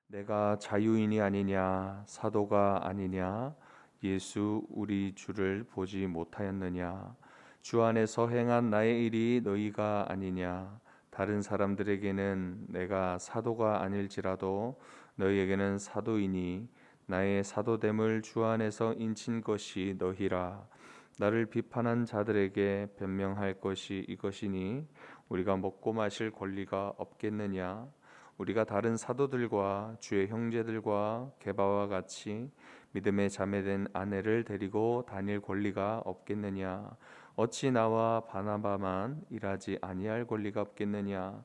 내가 자유인이 아니냐, 사도가 아니냐, 예수 우리 주를 보지 못하였느냐, 주 안에서 행한 나의 일이 너희가 아니냐, 다른 사람들에게는 내가 사도가 아닐지라도 너희에게는 사도이니 나의 사도됨을 주 안에서 인친 것이 너희라. 나를 비판한 자들에게 변명할 것이 이것이니 우리가 먹고 마실 권리가 없겠느냐? 우리가 다른 사도들과 주의 형제들과 게바와 같이 믿음의 자매된 아내를 데리고 다닐 권리가 없겠느냐? 어찌 나와 바나바만 일하지 아니할 권리가 없겠느냐?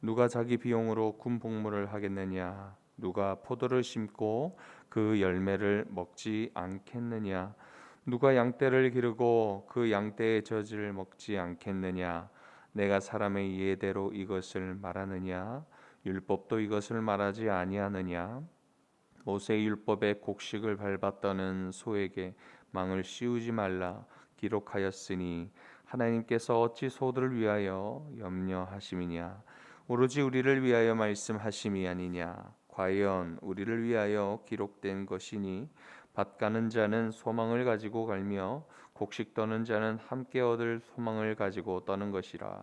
누가 자기 비용으로 군 복무를 하겠느냐? 누가 포도를 심고 그 열매를 먹지 않겠느냐? 누가 양떼를 기르고 그 양떼의 젖을 먹지 않겠느냐? 내가 사람의 이해대로 이것을 말하느냐? 율법도 이것을 말하지 아니하느냐? 모세의 율법에 곡식을 밟았더는 소에게 망을 씌우지 말라 기록하였으니 하나님께서 어찌 소들을 위하여 염려하심이냐? 오로지 우리를 위하여 말씀하심이 아니냐? 과연 우리를 위하여 기록된 것이니 밭 가는 자는 소망을 가지고 갈며 곡식 떠는 자는 함께 얻을 소망을 가지고 떠는 것이라.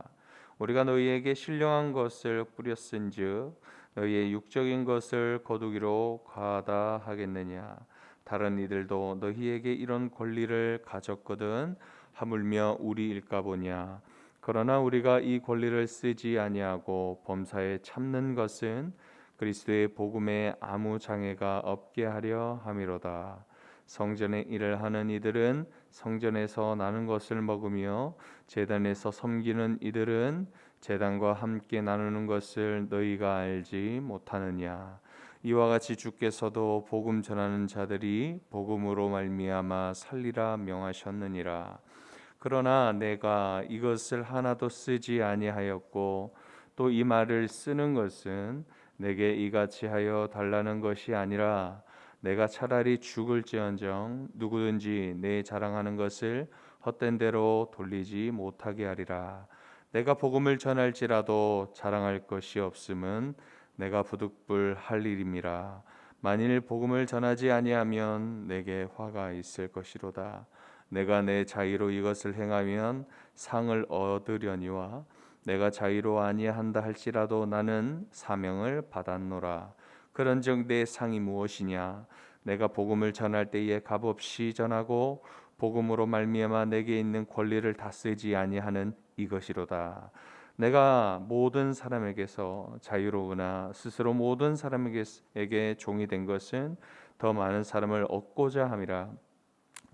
우리가 너희에게 신령한 것을 뿌렸은즉 너희의 육적인 것을 거두기로 과하다 하겠느냐? 다른 이들도 너희에게 이런 권리를 가졌거든 하물며 우리일까 보냐? 그러나 우리가 이 권리를 쓰지 아니하고 범사에 참는 것은 그리스도의 복음에 아무 장애가 없게 하려 함이로다. 성전의 일을 하는 이들은 성전에서 나는 것을 먹으며 제단에서 섬기는 이들은 제단과 함께 나누는 것을 너희가 알지 못하느냐? 이와 같이 주께서도 복음 전하는 자들이 복음으로 말미암아 살리라 명하셨느니라. 그러나 내가 이것을 하나도 쓰지 아니하였고 또 이 말을 쓰는 것은 내게 이같이 하여 달라는 것이 아니라 내가 차라리 죽을지언정 누구든지 내 자랑하는 것을 헛된 대로 돌리지 못하게 하리라. 내가 복음을 전할지라도 자랑할 것이 없음은 내가 부득불할 일임이라. 만일 복음을 전하지 아니하면 내게 화가 있을 것이로다. 내가 내 자의로 이것을 행하면 상을 얻으려니와 내가 자의로 아니한다 할지라도 나는 사명을 받았노라. 그런즉 내 상이 무엇이냐? 내가 복음을 전할 때에 값없이 전하고 복음으로 말미암아 내게 있는 권리를 다 쓰지 아니하는 이것이로다. 내가 모든 사람에게서 자유로우나 스스로 모든 사람에게 종이 된 것은 더 많은 사람을 얻고자 함이라.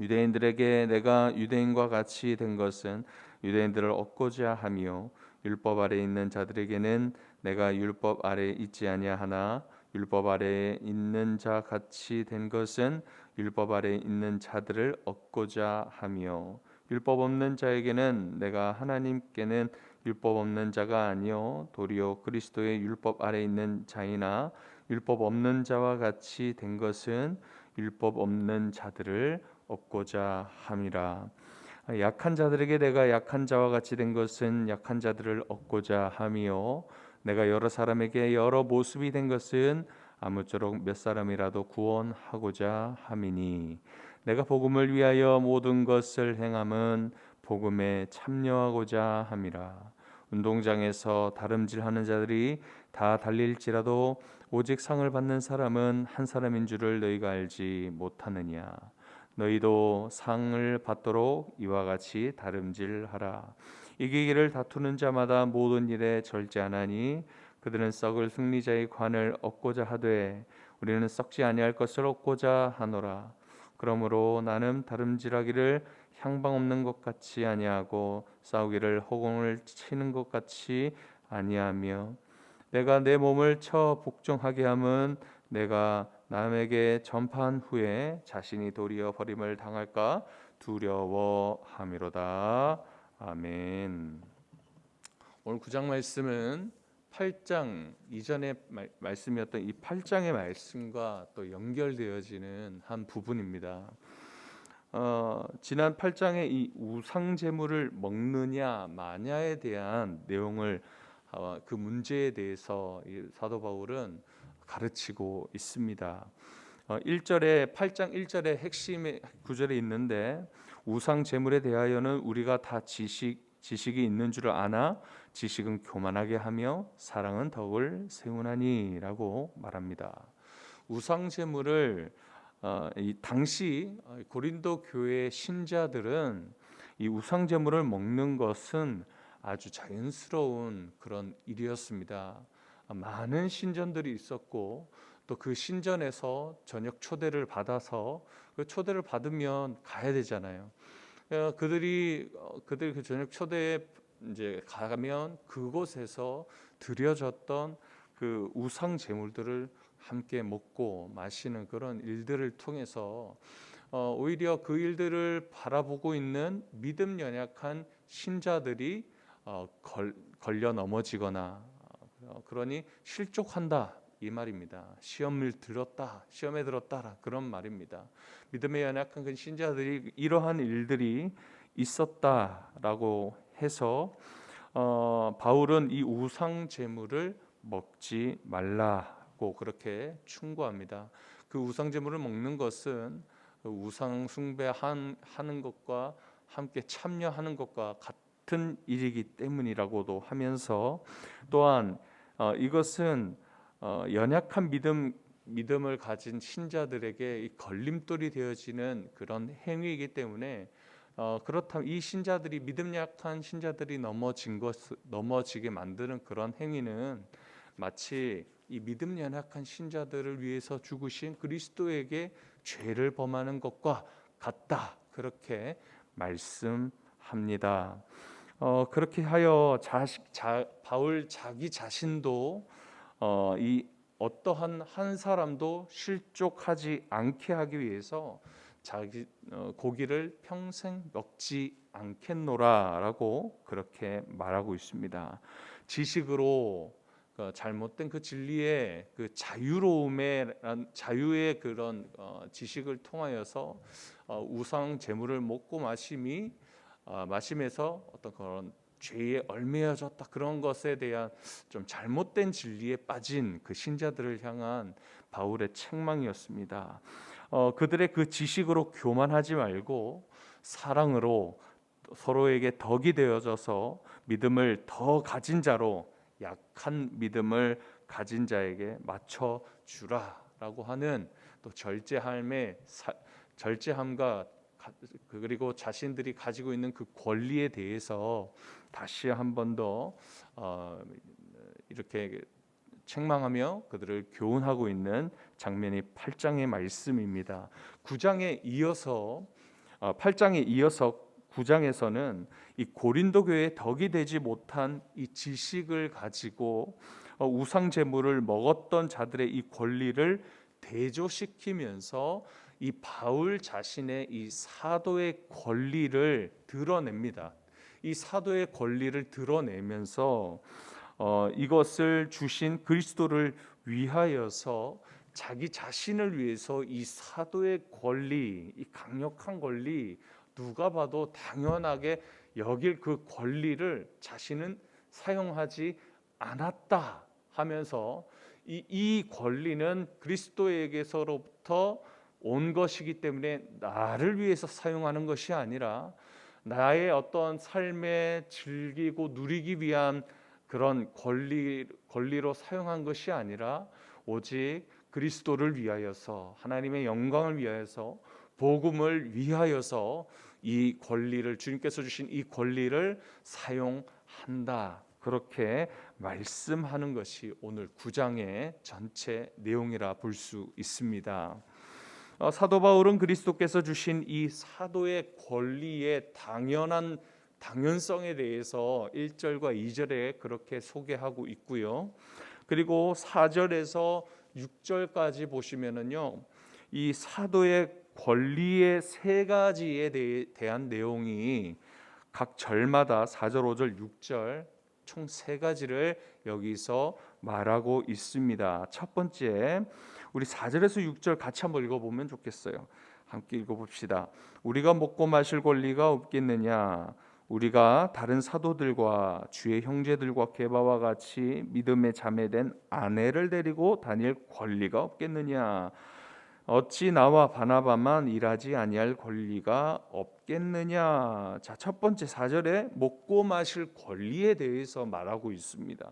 유대인들에게 내가 유대인과 같이 된 것은 유대인들을 얻고자 하며 율법 아래 있는 자들에게는 내가 율법 아래 있지 아니하나 율법 아래 있는 자 같이 된 것은 율법 아래 있는 자들을 얻고자 하며 율법 없는 자에게는 내가 하나님께는 율법 없는 자가 아니요 도리어 그리스도의 율법 아래 있는 자이나 율법 없는 자와 같이 된 것은 율법 없는 자들을 얻고자 함이라. 약한 자들에게 내가 약한 자와 같이 된 것은 약한 자들을 얻고자 함이요 내가 여러 사람에게 여러 모습이 된 것은 아무쪼록 몇 사람이라도 구원하고자 함이니 내가 복음을 위하여 모든 것을 행함은 복음에 참여하고자 함이라. 운동장에서 다름질하는 자들이 다 달릴지라도 오직 상을 받는 사람은 한 사람인 줄을 너희가 알지 못하느냐? 너희도 상을 받도록 이와 같이 다름질하라. 이기기를 다투는 자마다 모든 일에 절제하나니 그들은 썩을 승리자의 관을 얻고자 하되 우리는 썩지 아니할 것을 얻고자 하노라. 그러므로 나는 다름질하기를 향방 없는 것 같이 아니하고 싸우기를 허공을 치는 것 같이 아니하며 내가 내 몸을 쳐 복종하게 함은 내가 남에게 전파한 후에 자신이 도리어 버림을 당할까 두려워함이로다. 아멘. 오늘 9장 말씀은 8장 이전의 말씀이었던 이 8장의 말씀과 또 연결되어지는 한 부분입니다. 지난 8장의 이 우상 제물을 먹느냐 마냐에 대한 내용을 그 문제에 대해서 이 사도 바울은 가르치고 있습니다. 1절에 8장 1절에 핵심의 구절이 있는데 우상 제물에 대하여는 우리가 다 지식이 있는 줄을 아나 지식은 교만하게 하며 사랑은 덕을 세우나니라고 말합니다. 우상 제물을 이 당시 고린도 교회 신자들은 이 우상 제물을 먹는 것은 아주 자연스러운 그런 일이었습니다. 많은 신전들이 있었고 또 그 신전에서 저녁 초대를 받아서 그 초대를 받으면 가야 되잖아요. 그들이 그 저녁 초대에 이제 가면 그곳에서 드려졌던 그 우상 제물들을 함께 먹고 마시는 그런 일들을 통해서 오히려 그 일들을 바라보고 있는 믿음 연약한 신자들이 걸려 넘어지거나 그러니 실족한다 이 말입니다. 시험에 들었다 그런 말입니다. 믿음에 연약한 그 신자들이 이러한 일들이 있었다라고 해서 바울은 이 우상 제물을 먹지 말라고 그렇게 충고합니다. 그 우상 제물을 먹는 것은 우상 숭배하는 것과 함께 참여하는 것과 같은 일이기 때문이라고도 하면서 또한 이것은 연약한 믿음을 가진 신자들에게 걸림돌이 되어지는 그런 행위이기 때문에 그렇다면 이 신자들이 믿음 약한 신자들이 넘어지게 만드는 그런 행위는 마치 이 믿음 연약한 신자들을 위해서 죽으신 그리스도에게 죄를 범하는 것과 같다 그렇게 말씀합니다. 그렇게 하여 바울 자기 자신도 이 어떠한 한 사람도 실족하지 않게 하기 위해서 자기 고기를 평생 먹지 않겠노라라고 그렇게 말하고 있습니다. 지식으로 잘못된 그 진리의 그 자유의 그런 지식을 통하여서 우상 제물을 먹고 마심에서 어떤 그런 죄에 얽매여졌다 그런 것에 대한 좀 잘못된 진리에 빠진 그 신자들을 향한 바울의 책망이었습니다. 그들의 그 지식으로 교만하지 말고 사랑으로 서로에게 덕이 되어져서 믿음을 더 가진 자로 약한 믿음을 가진 자에게 맞춰 주라라고 하는 또 절제함과 그리고 자신들이 가지고 있는 그 권리에 대해서 다시 한 번 더 이렇게 책망하며 그들을 교훈하고 있는 장면이 8장의 말씀입니다. 9장에 이어서 8장에 이어서 9장에서는 이 고린도 교회에 덕이 되지 못한 이 지식을 가지고 우상 제물을 먹었던 자들의 이 권리를 대조시키면서 이 바울 자신의 이 사도의 권리를 드러냅니다. 이 사도의 권리를 드러내면서 이것을 주신 그리스도를 위하여서 자기 자신을 위해서 이 사도의 권리, 이 강력한 권리, 누가 봐도 당연하게 여길 그 권리를 자신은 사용하지 않았다 하면서 이 권리는 그리스도에게서로부터 온 것이기 때문에 나를 위해서 사용하는 것이 아니라 나의 어떤 삶에 즐기고 누리기 위한 그런 권리로 사용한 것이 아니라 오직 그리스도를 위하여서 하나님의 영광을 위하여서 복음을 위하여서 이 권리를 주님께서 주신 이 권리를 사용한다. 그렇게 말씀하는 것이 오늘 9장의 전체 내용이라 볼 수 있습니다. 사도 바울은 그리스도께서 주신 이 사도의 권리의 당연성에 대해서 1절과 2절에 그렇게 소개하고 있고요. 그리고 4절에서 6절까지 보시면은요, 이 사도의 권리의 세 가지에 대한 내용이 각 절마다 4절, 5절, 6절 총 세 가지를 여기서 말하고 있습니다. 첫 번째, 우리 4절에서 6절 같이 한번 읽어보면 좋겠어요. 함께 읽어봅시다. 우리가 먹고 마실 권리가 없겠느냐? 우리가 다른 사도들과 주의 형제들과 게바와 같이 믿음에 자매된 아내를 데리고 다닐 권리가 없겠느냐? 어찌 나와 바나바만 일하지 아니할 권리가 없겠느냐? 자, 첫 번째 4절에 먹고 마실 권리에 대해서 말하고 있습니다.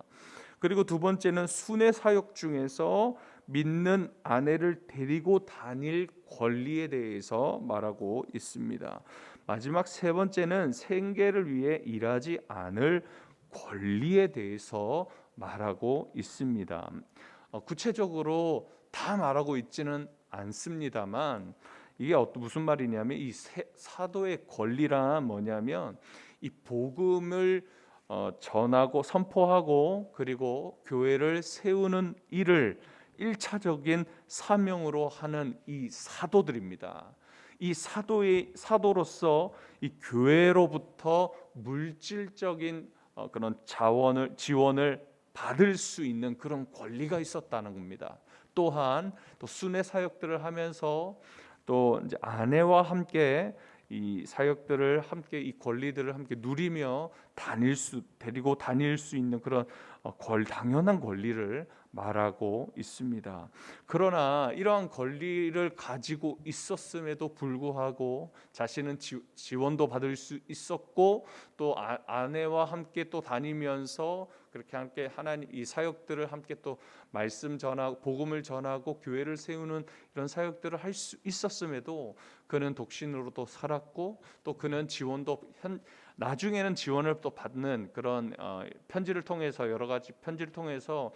그리고 두 번째는 순회 사역 중에서 믿는 아내를 데리고 다닐 권리에 대해서 말하고 있습니다. 마지막 세 번째는 생계를 위해 일하지 않을 권리에 대해서 말하고 있습니다. 구체적으로 다 말하고 있지는 않습니다만 이게 무슨 말이냐면 이 사도의 권리란 뭐냐면 이 복음을 전하고 선포하고 그리고 교회를 세우는 일을 1차적인 사명으로 하는 이 사도들입니다. 이 사도로서 이 교회로부터 물질적인 그런 지원을 받을 수 있는 그런 권리가 있었다는 겁니다. 또한 또 순회 사역들을 하면서 또 이제 아내와 함께 이 사역들을 함께 이 권리들을 함께 누리며 데리고 다닐 수 있는 그런 당연한 권리를 말하고 있습니다. 그러나 이러한 권리를 가지고 있었음에도 불구하고 자신은 지원도 받을 수 있었고 또 아내와 함께 또 다니면서 그렇게 함께 하나님 이 사역들을 함께 또 말씀 전하고 복음을 전하고 교회를 세우는 이런 사역들을 할 수 있었음에도 그는 독신으로도 살았고 또 그는 나중에는 지원을 또 받는 그런 편지를 통해서 여러 가지 편지를 통해서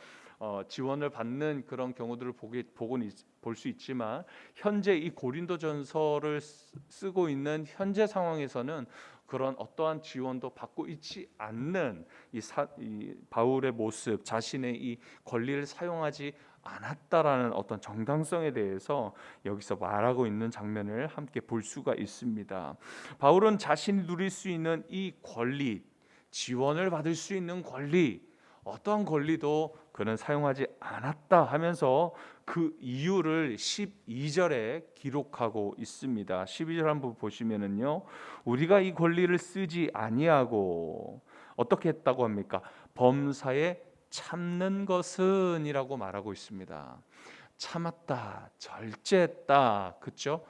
지원을 받는 그런 경우들을 볼 수 있지만 현재 이 고린도전서를 쓰고 있는 현재 상황에서는 그런 어떠한 지원도 받고 있지 않는 이 바울의 모습, 자신의 이 권리를 사용하지 않았다라는 어떤 정당성에 대해서 여기서 말하고 있는 장면을 함께 볼 수가 있습니다. 바울은 자신이 누릴 수 있는 이 권리, 지원을 받을 수 있는 권리, 어떠한 권리도 그는 사용하지 않았다 하면서 그 이유를 12절에 기록하고 있습니다. 12절 한번 보시면은요, 우리가 이 권리를 쓰지 아니하고 어떻게 했다고 합니까? 범사에 참는 것은이라고 말하고 있습니다. 참았다, 절제했다, 그렇죠?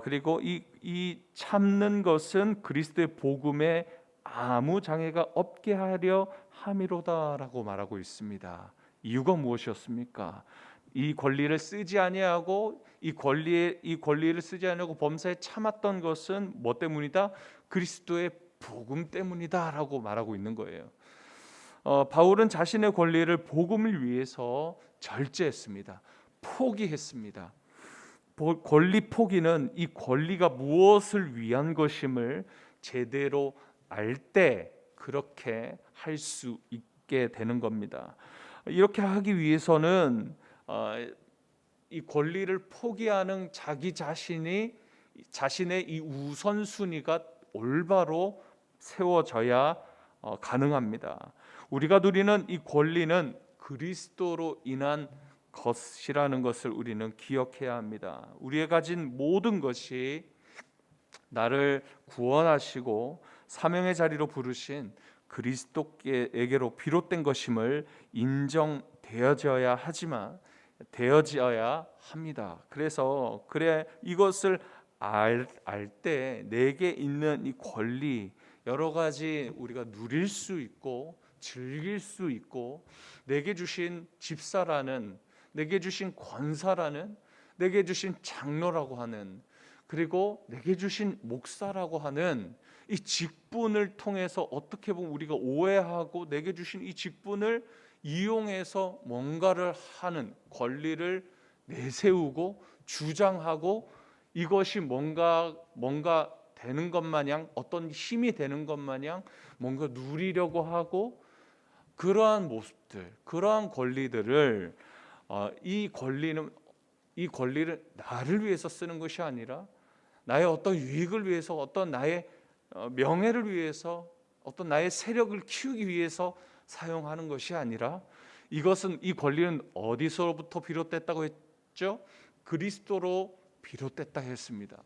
그리고 이 참는 것은 그리스도의 복음에 아무 장애가 없게 하려 함이로다라고 말하고 있습니다. 이유가 무엇이었습니까? 이 권리를 쓰지 아니하고 이 권리를 쓰지 아니하고 범사에 참았던 것은 뭐 때문이다? 그리스도의 복음 때문이다라고 말하고 있는 거예요. 바울은 자신의 권리를 복음을 위해서 절제했습니다. 포기했습니다. 권리 포기는 이 권리가 무엇을 위한 것임을 제대로 알 때 그렇게 할 수 있게 되는 겁니다. 이렇게 하기 위해서는 이 권리를 포기하는 자신의 이 우선순위가 올바로 세워져야 가능합니다. 우리가 누리는 이 권리는 그리스도로 인한 것이라는 것을 우리는 기억해야 합니다. 우리가 가진 모든 것이 나를 구원하시고 사명의 자리로 부르신 그리스도께에게로 비롯된 것임을 인정되어져야 합니다. 그래서 이것을 알 때 내게 있는 이 권리 여러 가지 우리가 누릴 수 있고 즐길 수 있고 내게 주신 집사라는 내게 주신 권사라는 내게 주신 장로라고 하는 그리고 내게 주신 목사라고 하는 이 직분을 통해서 어떻게 보면 우리가 오해하고 내게 주신 이 직분을 이용해서 뭔가를 하는 권리를 내세우고 주장하고 이것이 뭔가 되는 것 마냥 어떤 힘이 되는 것 마냥 뭔가 누리려고 하고 그러한 모습들, 그러한 권리들을 이 권리를 나를 위해서 쓰는 것이 아니라 나의 어떤 유익을 위해서 어떤 나의 명예를 위해서 어떤 나의 세력을 키우기 위해서 사용하는 것이 아니라 이 권리는 어디서부터 비롯됐다고 했죠? 그리스도로 비롯됐다 했습니다.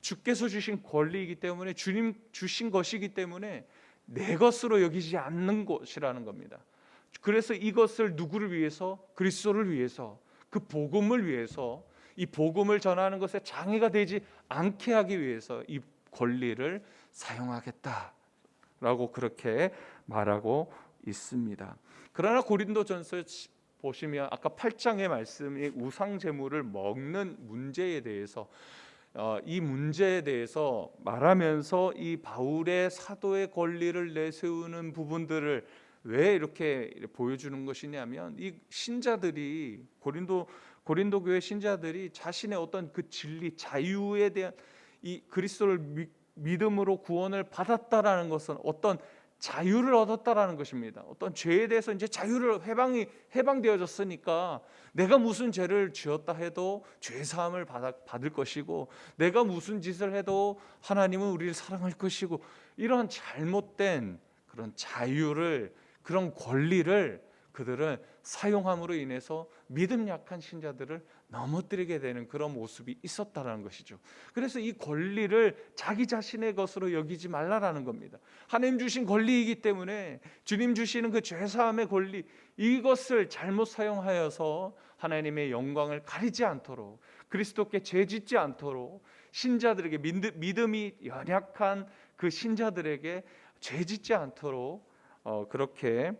주께서 주신 권리이기 때문에, 주님 주신 것이기 때문에 내 것으로 여기지 않는 것이라는 겁니다. 그래서 이것을 누구를 위해서? 그리스도를 위해서, 그 복음을 위해서, 이 복음을 전하는 것에 장애가 되지 않게 하기 위해서 이 권리를 사용하겠다라고 그렇게 말하고 있습니다. 그러나 고린도전서 보시면 아까 8장의 말씀이 우상 제물을 먹는 문제에 대해서 이 문제에 대해서 말하면서 이 바울의 사도의 권리를 내세우는 부분들을 왜 이렇게 보여주는 것이냐면, 이 신자들이 고린도 교회 신자들이 자신의 어떤 그 진리, 자유에 대한 이 그리스도를 믿음으로 구원을 받았다라는 것은 어떤 자유를 얻었다라는 것입니다. 어떤 죄에 대해서 이제 자유를 해방되어졌으니까 내가 무슨 죄를 지었다 해도 죄 사함을 받을 것이고, 내가 무슨 짓을 해도 하나님은 우리를 사랑할 것이고, 이런 잘못된 그런 자유를, 그런 권리를 그들은 사용함으로 인해서 믿음 약한 신자들을 넘어뜨리게 되는 그런 모습이 있었다라는 것이죠. 그래서 이 권리를 자기 자신의 것으로 여기지 말라라는 겁니다. 하나님 주신 권리이기 때문에, 주님 주시는 그 죄사함의 권리, 이것을 잘못 사용하여서 하나님의 영광을 가리지 않도록, 그리스도께 죄짓지 않도록, 신자들에게, 믿음이 연약한 그 신자들에게 죄짓지 않도록 그렇게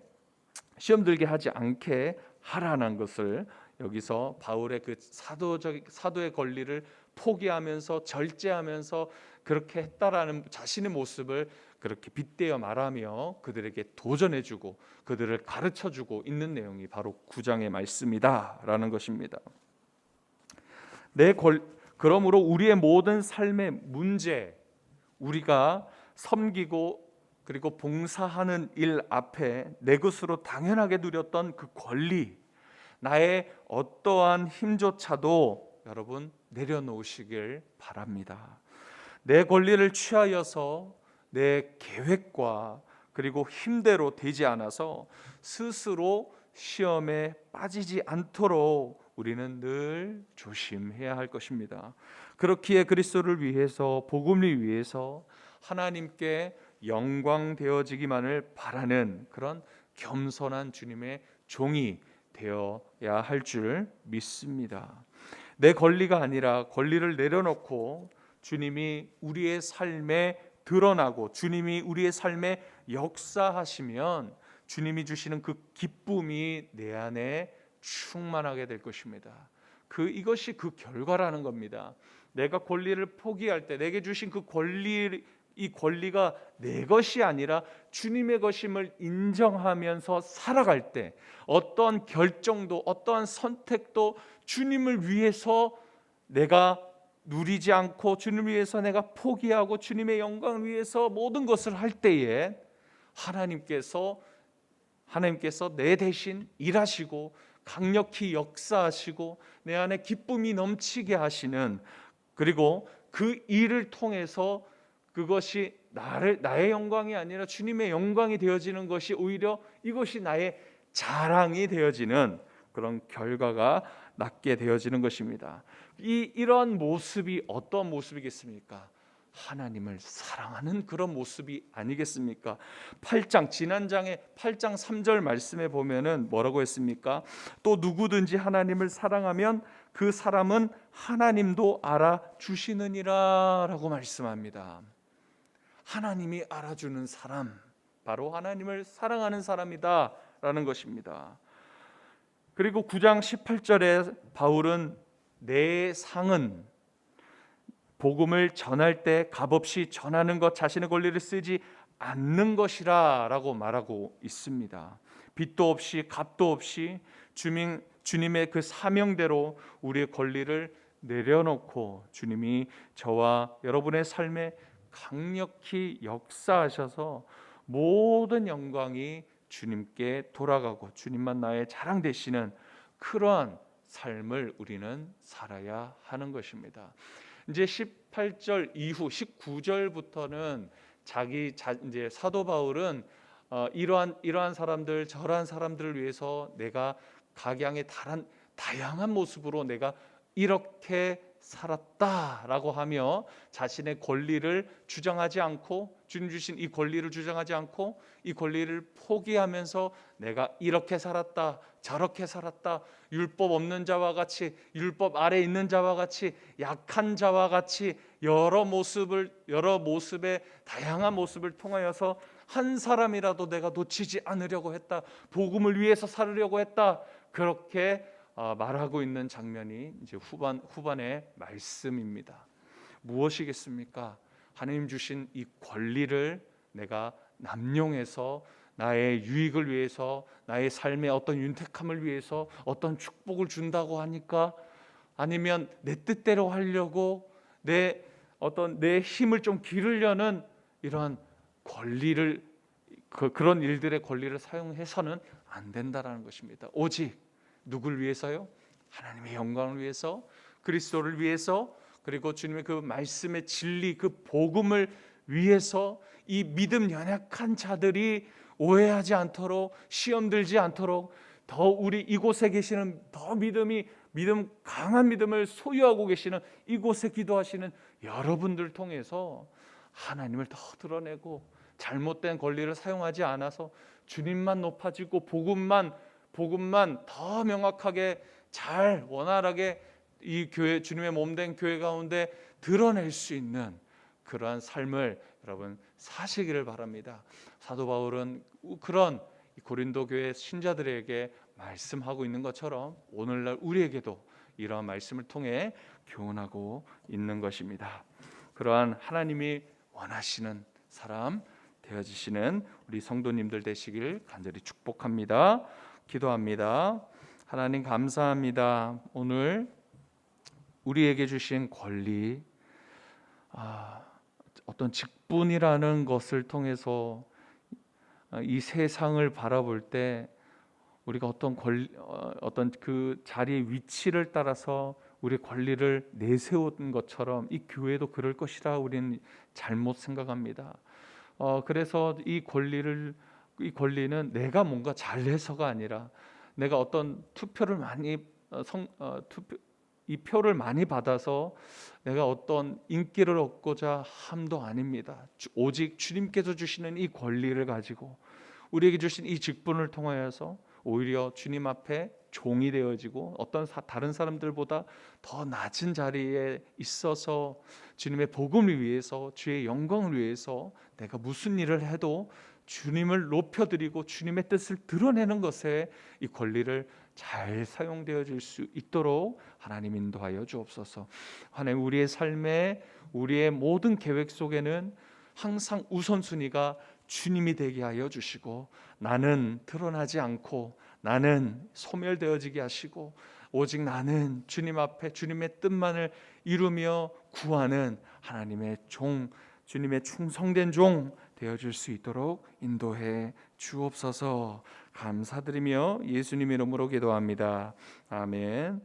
시험 들게 하지 않게 하라는 것을 여기서 바울의 그 사도의 권리를 포기하면서 절제하면서 그렇게 했다라는 자신의 모습을 그렇게 빗대어 말하며 그들에게 도전해주고 그들을 가르쳐주고 있는 내용이 바로 9장의 말씀이다라는 것입니다. 그러므로 우리의 모든 삶의 문제, 우리가 섬기고 그리고 봉사하는 일 앞에 내 것으로 당연하게 누렸던 그 권리, 나의 어떠한 힘조차도 여러분 내려놓으시길 바랍니다. 내 권리를 취하여서 내 계획과 그리고 힘대로 되지 않아서 스스로 시험에 빠지지 않도록 우리는 늘 조심해야 할 것입니다. 그렇기에 그리스도를 위해서, 복음을 위해서 하나님께 영광 되어지기만을 바라는 그런 겸손한 주님의 종이 되어야 할 줄 믿습니다. 내 권리가 아니라 권리를 내려놓고 주님이 우리의 삶에 드러나고 주님이 우리의 삶에 역사하시면 주님이 주시는 그 기쁨이 내 안에 충만하게 될 것입니다. 이것이 그 결과라는 겁니다. 내가 권리를 포기할 때, 내게 주신 그 이 권리가 내 것이 아니라 주님의 것임을 인정하면서 살아갈 때, 어떠한 결정도, 어떠한 선택도 주님을 위해서 내가 누리지 않고 주님을 위해서 내가 포기하고 주님의 영광을 위해서 모든 것을 할 때에 하나님께서 내 대신 일하시고 강력히 역사하시고 내 안에 기쁨이 넘치게 하시는, 그리고 그 일을 통해서 그것이 나의 영광이 아니라 주님의 영광이 되어지는 것이 오히려 이것이 나의 자랑이 되어지는 그런 결과가 낳게 되어지는 것입니다. 이러한 모습이 어떤 모습이겠습니까? 하나님을 사랑하는 그런 모습이 아니겠습니까? 지난 장의 8장 3절 말씀에 보면은 뭐라고 했습니까? 또 누구든지 하나님을 사랑하면 그 사람은 하나님도 알아주시느니라 라고 말씀합니다. 하나님이 알아주는 사람, 바로 하나님을 사랑하는 사람이다 라는 것입니다. 그리고 9장 18절에 바울은 내 상은 복음을 전할 때 값없이 전하는 것, 자신의 권리를 쓰지 않는 것이라 라고 말하고 있습니다. 빚도 없이 값도 없이 주님의 그 사명대로 우리의 권리를 내려놓고 주님이 저와 여러분의 삶에 강력히 역사하셔서 모든 영광이 주님께 돌아가고 주님만 나의 자랑 되시는 그러한 삶을 우리는 살아야 하는 것입니다. 이제 18절 이후 19절부터는 이제 사도 바울은 이러한 사람들 저러한 사람들을 위해서 내가 각양의 다양한 모습으로 내가 이렇게 살았다라고 하며 자신의 권리를 주장하지 않고, 주님 주신 이 권리를 주장하지 않고 이 권리를 포기하면서 내가 이렇게 살았다, 저렇게 살았다, 율법 없는 자와 같이, 율법 아래 있는 자와 같이, 약한 자와 같이 여러 모습의 다양한 모습을 통하여서 한 사람이라도 내가 놓치지 않으려고 했다, 복음을 위해서 살으려고 했다, 그렇게 말하고 있는 장면이 이제 후반의 말씀입니다. 무엇이겠습니까? 하나님 주신 이 권리를 내가 남용해서 나의 유익을 위해서, 나의 삶의 어떤 윤택함을 위해서 어떤 축복을 준다고 하니까, 아니면 내 뜻대로 하려고 내 힘을 좀 기르려는 이러한 권리를, 그런 일들의 권리를 사용해서는 안 된다라는 것입니다. 오직 누굴 위해서요? 하나님의 영광을 위해서, 그리스도를 위해서, 그리고 주님의 그 말씀의 진리, 그 복음을 위해서 이 믿음 연약한 자들이 오해하지 않도록, 시험 들지 않도록, 더 우리 이곳에 계시는 더 믿음 강한 믿음을 소유하고 계시는 이곳에 기도하시는 여러분들 통해서 하나님을 더 드러내고, 잘못된 권리를 사용하지 않아서 주님만 높아지고 복음만 더 명확하게 잘 원활하게 이 교회, 주님의 몸된 교회 가운데 드러낼 수 있는 그러한 삶을 여러분 사시기를 바랍니다. 사도 바울은 그런 고린도 교회 신자들에게 말씀하고 있는 것처럼 오늘날 우리에게도 이러한 말씀을 통해 교훈하고 있는 것입니다. 그러한 하나님이 원하시는 사람 되어지시는 우리 성도님들 되시길 간절히 축복합니다. 기도합니다. 하나님 감사합니다. 오늘 우리에게 주신 권리, 어떤 직분이라는 것을 통해서 이 세상을 바라볼 때 우리가 어떤 그 자리의 위치를 따라서 우리의 권리를 내세운 것처럼 이 교회도 그럴 것이라 우리는 잘못 생각합니다. 그래서 이 권리는 내가 뭔가 잘해서가 아니라, 내가 어떤 이 표를 많이 받아서 내가 어떤 인기를 얻고자 함도 아닙니다. 오직 주님께서 주시는 이 권리를 가지고, 우리에게 주신 이 직분을 통하여서 오히려 주님 앞에 종이 되어지고, 어떤 다른 사람들보다 더 낮은 자리에 있어서 주님의 복음을 위해서, 주의 영광을 위해서 내가 무슨 일을 해도 주님을 높여드리고 주님의 뜻을 드러내는 것에 이 권리를 잘 사용되어질 수 있도록 하나님 인도하여 주옵소서. 하나님, 우리의 삶에, 우리의 모든 계획 속에는 항상 우선순위가 주님이 되게 하여 주시고, 나는 드러나지 않고 나는 소멸되어지게 하시고, 오직 나는 주님 앞에 주님의 뜻만을 이루며 구하는 하나님의 종, 주님의 충성된 종 되어줄 수 있도록 인도해 주옵소서. 감사드리며 예수님 이름으로 기도합니다. 아멘.